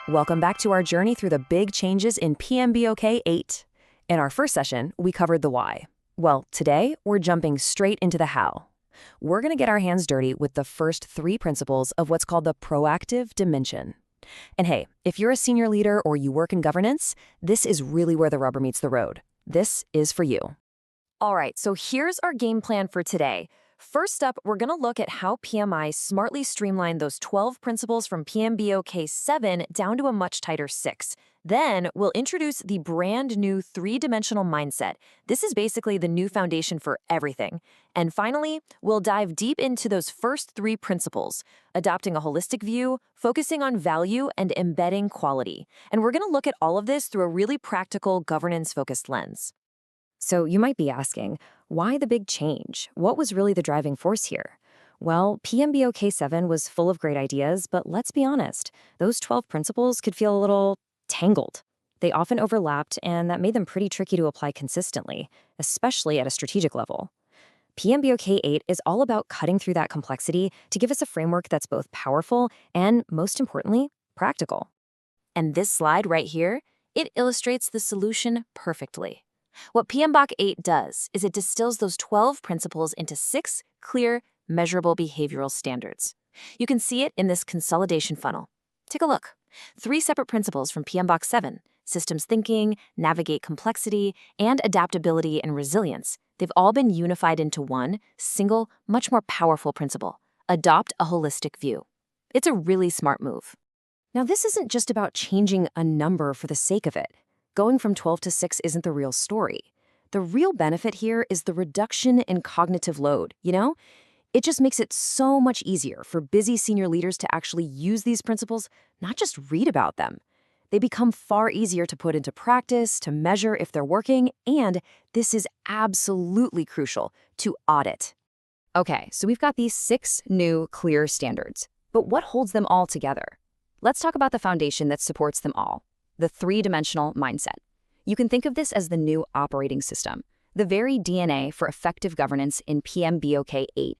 Welcome back to our journey through the big changes in PMBOK 8. In our first session, we covered the why. Well, today, we're jumping straight into the how. We're going to get our hands dirty with the first 3 principles of what's called the proactive dimension. And hey, if you're a senior leader or you work in governance, this is really where the rubber meets the road. This is for you. All right, so here's our game plan for today. First up, we're going to look at how PMI smartly streamlined those 12 principles from PMBOK 7 down to a much tighter 6. Then, we'll introduce the brand new 3-dimensional mindset. This is basically the new foundation for everything. And finally, we'll dive deep into those first 3 principles, adopting a holistic view, focusing on value, and embedding quality. And we're going to look at all of this through a really practical, governance-focused lens. So you might be asking, why the big change? What was really the driving force here? Well, PMBOK 7 was full of great ideas, but let's be honest, those 12 principles could feel a little tangled. They often overlapped, and that made them pretty tricky to apply consistently, especially at a strategic level. PMBOK 8 is all about cutting through that complexity to give us a framework that's both powerful and, most importantly, practical. And this slide right here, it illustrates the solution perfectly. What PMBOK 8 does is it distills those 12 principles into 6 clear, measurable behavioral standards. You can see it in this consolidation funnel. Take a look. 3 separate principles from PMBOK 7, systems thinking, navigate complexity, and adaptability and resilience. They've all been unified into one single, much more powerful principle: adopt a holistic view. It's a really smart move. Now, this isn't just about changing a number for the sake of it. Going from 12 to 6 isn't the real story. The real benefit here is the reduction in cognitive load, It just makes it so much easier for busy senior leaders to actually use these principles, not just read about them. They become far easier to put into practice, to measure if they're working, and this is absolutely crucial, to audit. Okay, so we've got these 6 new clear standards, but what holds them all together? Let's talk about the foundation that supports them all. The 3-dimensional mindset. You can think of this as the new operating system, the very DNA for effective governance in PMBOK 8.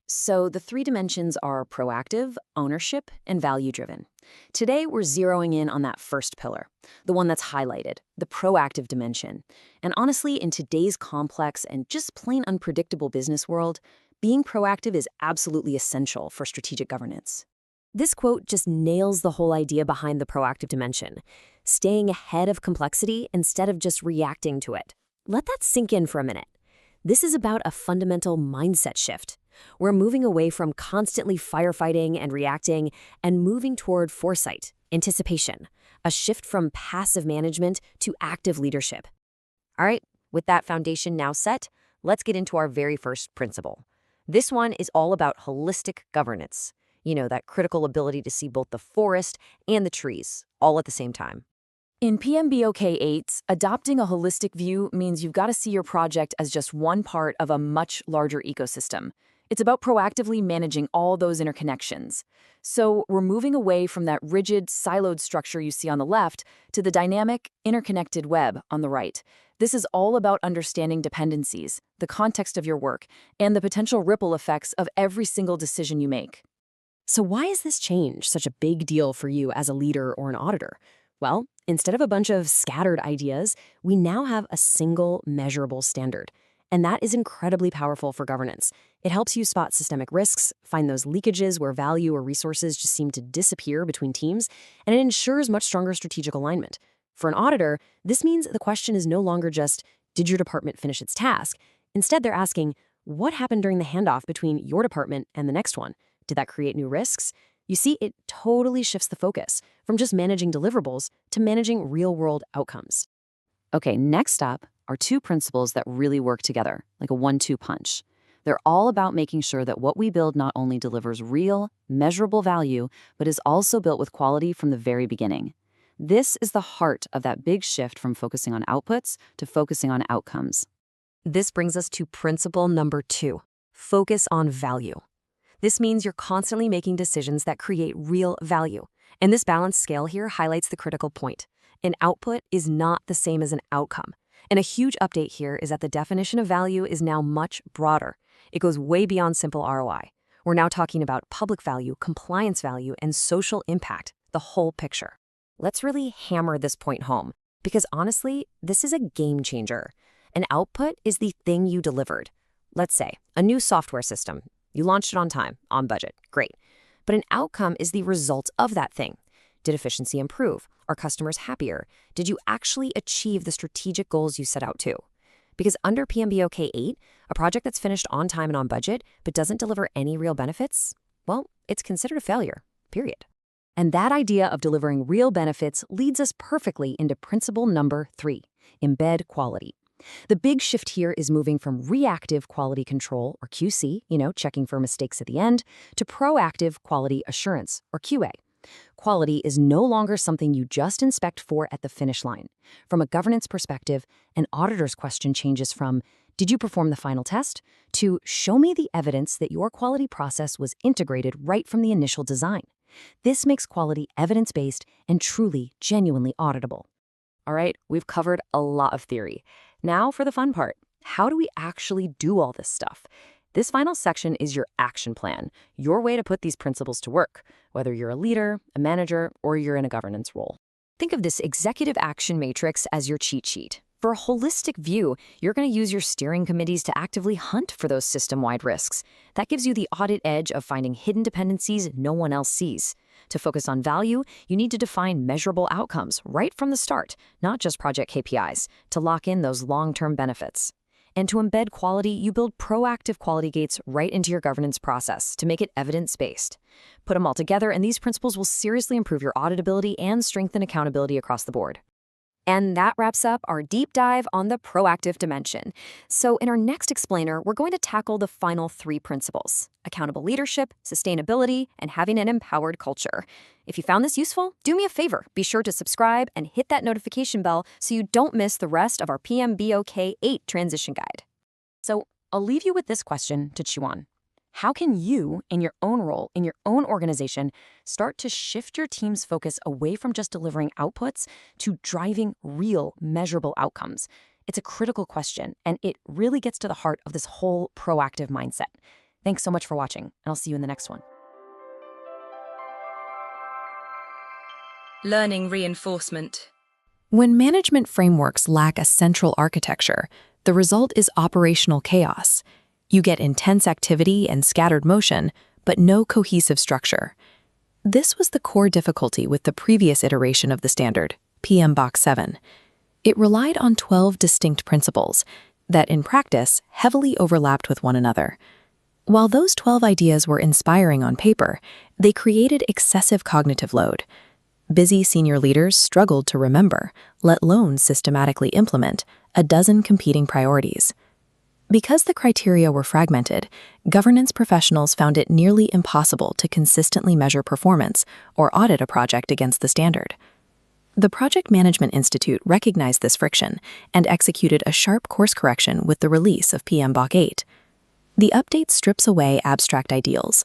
So the 3 dimensions are proactive, ownership, and value-driven. Today, we're zeroing in on that first pillar, the one that's highlighted, the proactive dimension. And honestly, in today's complex and just plain unpredictable business world, being proactive is absolutely essential for strategic governance. This quote just nails the whole idea behind the proactive dimension, staying ahead of complexity instead of just reacting to it. Let that sink in for a minute. This is about a fundamental mindset shift. We're moving away from constantly firefighting and reacting and moving toward foresight, anticipation, a shift from passive management to active leadership. All right, with that foundation now set, let's get into our very first principle. This one is all about holistic governance. That critical ability to see both the forest and the trees, all at the same time. In PMBOK 8, adopting a holistic view means you've got to see your project as just one part of a much larger ecosystem. It's about proactively managing all those interconnections. So we're moving away from that rigid, siloed structure you see on the left to the dynamic, interconnected web on the right. This is all about understanding dependencies, the context of your work, and the potential ripple effects of every single decision you make. So why is this change such a big deal for you as a leader or an auditor? Well, instead of a bunch of scattered ideas, we now have a single measurable standard. And that is incredibly powerful for governance. It helps you spot systemic risks, find those leakages where value or resources just seem to disappear between teams, and it ensures much stronger strategic alignment. For an auditor, this means the question is no longer just, did your department finish its task? Instead, they're asking, what happened during the handoff between your department and the next one? Did that create new risks? You see, it totally shifts the focus from just managing deliverables to managing real-world outcomes. Okay, next up are 2 principles that really work together, like a 1-2 punch. They're all about making sure that what we build not only delivers real, measurable value, but is also built with quality from the very beginning. This is the heart of that big shift from focusing on outputs to focusing on outcomes. This brings us to principle number 2, focus on value. This means you're constantly making decisions that create real value. And this balanced scale here highlights the critical point. An output is not the same as an outcome. And a huge update here is that the definition of value is now much broader. It goes way beyond simple ROI. We're now talking about public value, compliance value, and social impact, the whole picture. let's really hammer this point home, because honestly, this is a game changer. An output is the thing you delivered. Let's say a new software system. You launched it on time, on budget, great. But an outcome is the result of that thing. Did efficiency improve? Are customers happier? Did you actually achieve the strategic goals you set out to? Because under PMBOK 8, a project that's finished on time and on budget but doesn't deliver any real benefits, well, it's considered a failure, period. And that idea of delivering real benefits leads us perfectly into principle number 3, embed quality. The big shift here is moving from reactive quality control, or QC, checking for mistakes at the end, to proactive quality assurance, or QA. Quality is no longer something you just inspect for at the finish line. From a governance perspective, an auditor's question changes from, "Did you perform the final test?" to, "Show me the evidence that your quality process was integrated right from the initial design." This makes quality evidence-based and truly, genuinely auditable. All right, we've covered a lot of theory. Now for the fun part. How do we actually do all this stuff? This final section is your action plan, your way to put these principles to work, whether you're a leader, a manager, or you're in a governance role. Think of this executive action matrix as your cheat sheet. For a holistic view, you're going to use your steering committees to actively hunt for those system-wide risks. That gives you the audit edge of finding hidden dependencies no one else sees. To focus on value, you need to define measurable outcomes right from the start, not just project KPIs, to lock in those long-term benefits. And to embed quality, you build proactive quality gates right into your governance process to make it evidence-based. Put them all together, and these principles will seriously improve your auditability and strengthen accountability across the board. And that wraps up our deep dive on the proactive dimension. So in our next explainer, we're going to tackle the final 3 principles: accountable leadership, sustainability, and having an empowered culture. If you found this useful, do me a favor. Be sure to subscribe and hit that notification bell so you don't miss the rest of our PMBOK 8 transition guide. So I'll leave you with this question to chew on. How can you, in your own role, in your own organization, start to shift your team's focus away from just delivering outputs to driving real, measurable outcomes? It's a critical question, and it really gets to the heart of this whole proactive mindset. Thanks so much for watching, and I'll see you in the next one. Learning reinforcement. When management frameworks lack a central architecture, the result is operational chaos. You get intense activity and scattered motion, but no cohesive structure. This was the core difficulty with the previous iteration of the standard, PMBOK 7. It relied on 12 distinct principles that, in practice, heavily overlapped with one another. While those 12 ideas were inspiring on paper, they created excessive cognitive load. Busy senior leaders struggled to remember, let alone systematically implement, a dozen competing priorities. Because the criteria were fragmented, governance professionals found it nearly impossible to consistently measure performance or audit a project against the standard. The Project Management Institute recognized this friction and executed a sharp course correction with the release of PMBOK 8. The update strips away abstract ideals.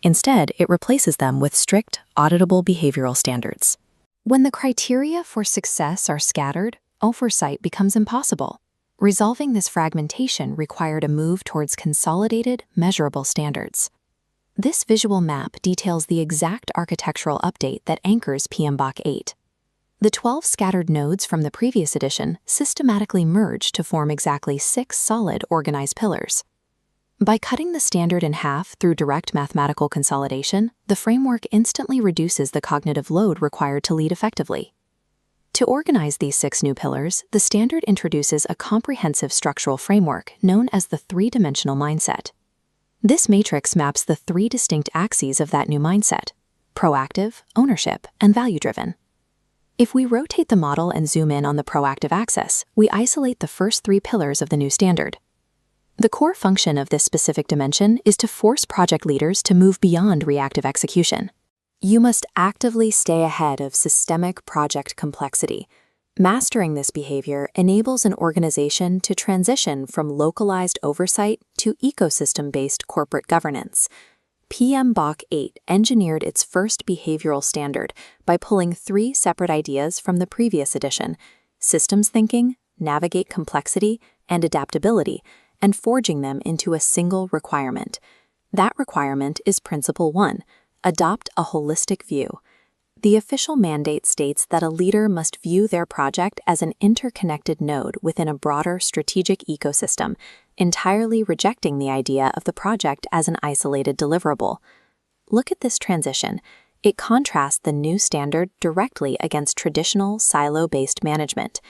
Instead, it replaces them with strict, auditable behavioral standards. When the criteria for success are scattered, oversight becomes impossible. Resolving this fragmentation required a move towards consolidated, measurable standards. This visual map details the exact architectural update that anchors PMBOK 8. The 12 scattered nodes from the previous edition systematically merge to form exactly 6 solid, organized pillars. By cutting the standard in half through direct mathematical consolidation, the framework instantly reduces the cognitive load required to lead effectively. To organize these 6 new pillars, the standard introduces a comprehensive structural framework known as the 3-dimensional mindset. This matrix maps the 3 distinct axes of that new mindset: proactive, ownership, and value-driven. If we rotate the model and zoom in on the proactive axis, we isolate the first 3 pillars of the new standard. The core function of this specific dimension is to force project leaders to move beyond reactive execution. You must actively stay ahead of systemic project complexity. Mastering this behavior enables an organization to transition from localized oversight to ecosystem-based corporate governance. PMBOK 8 engineered its first behavioral standard by pulling 3 separate ideas from the previous edition: systems thinking, navigate complexity, and adaptability, and forging them into a single requirement. That requirement is Principle 1. Adopt a holistic view. The official mandate states that a leader must view their project as an interconnected node within a broader strategic ecosystem, entirely rejecting the idea of the project as an isolated deliverable. Look at this transition. It contrasts the new standard directly against traditional silo-based management.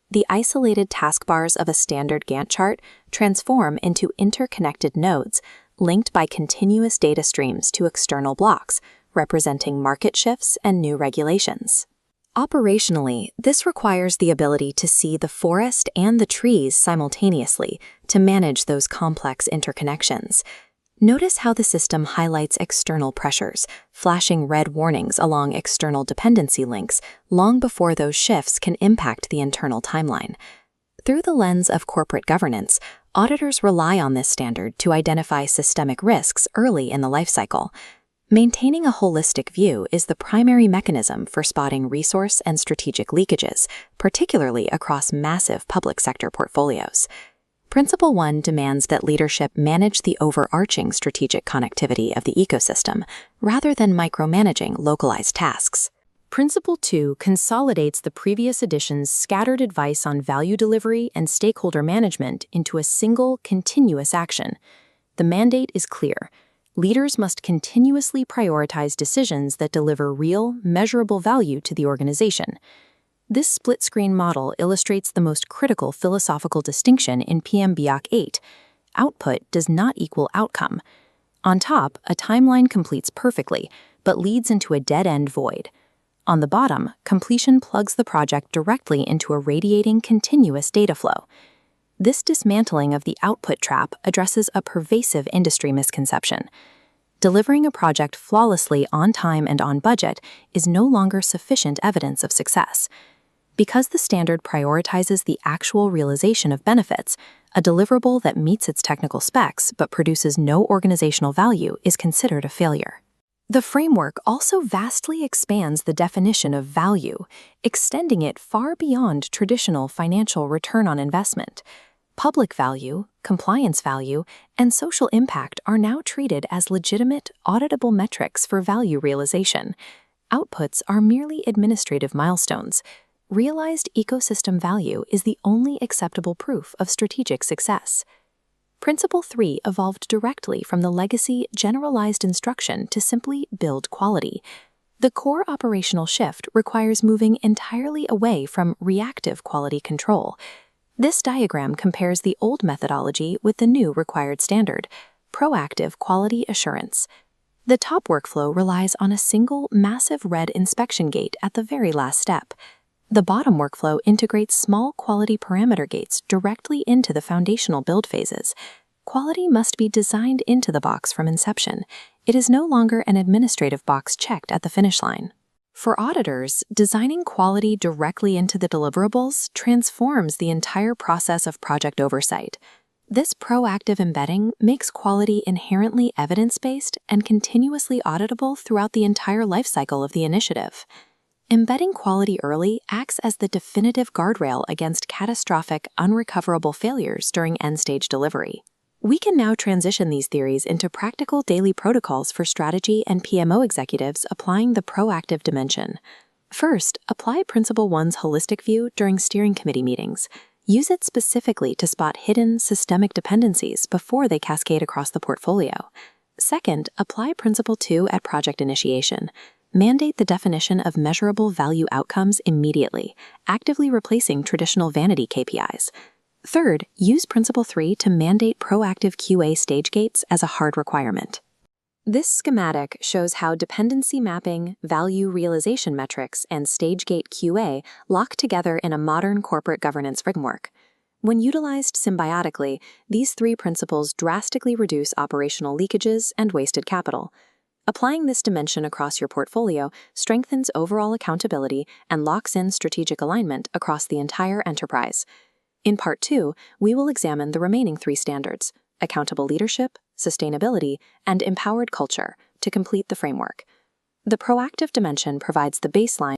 The isolated taskbars of a standard Gantt chart transform into interconnected nodes, linked by continuous data streams to external blocks, representing market shifts and new regulations. Operationally, this requires the ability to see the forest and the trees simultaneously to manage those complex interconnections. Notice how the system highlights external pressures, flashing red warnings along external dependency links long before those shifts can impact the internal timeline. Through the lens of corporate governance, auditors rely on this standard to identify systemic risks early in the lifecycle. Maintaining a holistic view is the primary mechanism for spotting resource and strategic leakages, particularly across massive public sector portfolios. Principle 1 demands that leadership manage the overarching strategic connectivity of the ecosystem, rather than micromanaging localized tasks. Principle 2 consolidates the previous edition's scattered advice on value delivery and stakeholder management into a single, continuous action. The mandate is clear. Leaders must continuously prioritize decisions that deliver real, measurable value to the organization. This split-screen model illustrates the most critical philosophical distinction in PMBOK 8. Output does not equal outcome. On top, a timeline completes perfectly, but leads into a dead-end void. On the bottom, completion plugs the project directly into a radiating continuous data flow. This dismantling of the output trap addresses a pervasive industry misconception. Delivering a project flawlessly on time and on budget is no longer sufficient evidence of success. Because the standard prioritizes the actual realization of benefits, a deliverable that meets its technical specs but produces no organizational value is considered a failure. The framework also vastly expands the definition of value, extending it far beyond traditional financial return on investment. Public value, compliance value, and social impact are now treated as legitimate, auditable metrics for value realization. Outputs are merely administrative milestones. Realized ecosystem value is the only acceptable proof of strategic success. Principle 3 evolved directly from the legacy generalized instruction to simply build quality. The core operational shift requires moving entirely away from reactive quality control. This diagram compares the old methodology with the new required standard, proactive quality assurance. The top workflow relies on a single massive red inspection gate at the very last step. The bottom workflow integrates small quality parameter gates directly into the foundational build phases. Quality must be designed into the box from inception. It is no longer an administrative box checked at the finish line. For auditors, designing quality directly into the deliverables transforms the entire process of project oversight. This proactive embedding makes quality inherently evidence-based and continuously auditable throughout the entire lifecycle of the initiative. Embedding quality early acts as the definitive guardrail against catastrophic, unrecoverable failures during end-stage delivery. We can now transition these theories into practical daily protocols for strategy and PMO executives applying the proactive dimension. First, apply Principle 1's holistic view during steering committee meetings. Use it specifically to spot hidden, systemic dependencies before they cascade across the portfolio. Second, apply Principle 2 at project initiation. Mandate the definition of measurable value outcomes immediately, actively replacing traditional vanity KPIs. Third, use Principle 3 to mandate proactive QA stage gates as a hard requirement. This schematic shows how dependency mapping, value realization metrics, and stage gate QA lock together in a modern corporate governance framework. When utilized symbiotically, these three principles drastically reduce operational leakages and wasted capital. Applying this dimension across your portfolio strengthens overall accountability and locks in strategic alignment across the entire enterprise. In Part 2, we will examine the remaining three standards: accountable leadership, sustainability, and empowered culture, to complete the framework. The proactive dimension provides the baseline